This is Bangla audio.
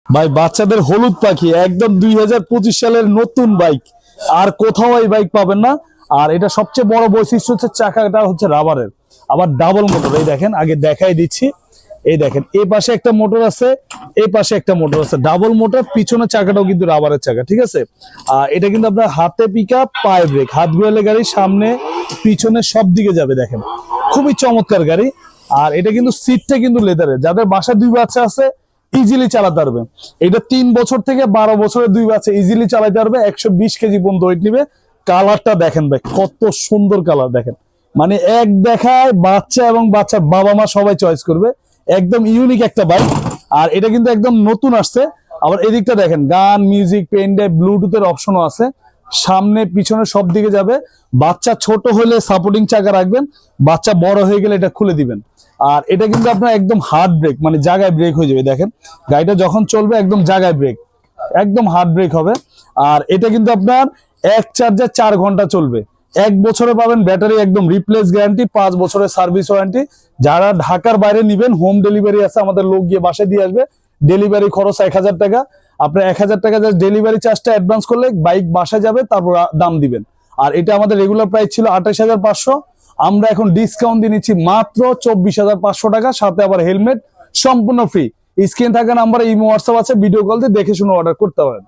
ভাই বাচ্চাদের হলুদ পাখি একদম 2025 সালের নতুন বাইক, আর কোথাও এই বাইক পাবেন না। আর এটা সবচেয়ে বড় বৈশিষ্ট্য হচ্ছে চাকাটা হচ্ছে রাবারের, আবার ডাবল মোটর। এই দেখেন, আগে দেখাই দিচ্ছি। এই দেখেন, এই পাশে একটা মোটর আছে, এই পাশে একটা মোটর আছে, ডাবল মোটর। পিছনে চাকাটাও কিন্তু রাবারের চাকা, ঠিক আছে। আর এটা কিন্তু আপনার হাতে পিকআপ, পায়ে ব্রেক, হাত ঘুরালে গাড়ি সামনে পিছনে সব দিকে যাবে। দেখেন, খুবই চমৎকার গাড়ি। আর এটা কিন্তু সিটটা কিন্তু লেদারের, যাদের বাসায় 2 বাচ্চা আছে ইজিলি চালাতে পারবে। এটা 3 বছর থেকে 12 বছরের 2 বাচ্চা ইজিলি চালাতে পারবে। 120 কেজি পর্যন্ত ওয়েট নিবে। কালারটা দেখেন ভাই, কত সুন্দর কালার দেখেন। মানে এক দেখায় বাচ্চা এবং বাচ্চার বাবা মা সবাই চয়েস করবে। একদম ইউনিক একটা বাইক। আর এটা কিন্তু একদম নতুন আসছে। আবার এদিকটা দেখেন, গান, মিউজিক, পেন ড্রাইভ, ব্লুটুথের অপশনও আছে। সামনে পিছনে সব দিকে যাবে। বাচ্চা ছোট হলে সাপোর্টিং চাকা রাখবেন, বাচ্চা বড় হয়ে গেলে এটা খুলে দিবেন। আর এটা কিন্তু আপনার একদম হার্ড ব্রেক, মানে জায়গায় ব্রেক হয়ে যাবে। দেখেন, গাড়িটা যখন চলবে একদম জায়গায় ব্রেক, একদম হার্ড ব্রেক হবে। আর এটা কিন্তু আপনার এক চার্জে 4 ঘন্টা চলবে। 1 বছরে পাবেন ব্যাটারি একদম রিপ্লেস গ্যারান্টি, 5 বছরের সার্ভিস ওয়ারেন্টি। যারা ঢাকার বাইরে নিবেন, হোম ডেলিভারি আছে, আমাদের লোক গিয়ে বাসায় দিয়ে আসবে। ডেলিভারি খরচ 1000 টাকা। আপনার 1000 টাকা জাস্ট ডেলিভারি চার্জটা অ্যাডভান্স করলে বাইক বাসায় যাবে, তারপর দাম দিবেন। আর এটা আমাদের রেগুলার প্রাইস ছিল 28,500। আমরা এখন ডিসকাউন্ট দিয়ে নিচ্ছি মাত্র 24,500 টাকা, সাথে আবার হেলমেট সম্পূর্ণ ফ্রি। স্ক্রিন থাকা নাম্বারে ইমো, হোয়াটসঅ্যাপ আছে, ভিডিও কল দিয়ে দেখে শুনে অর্ডার করতে পারেন।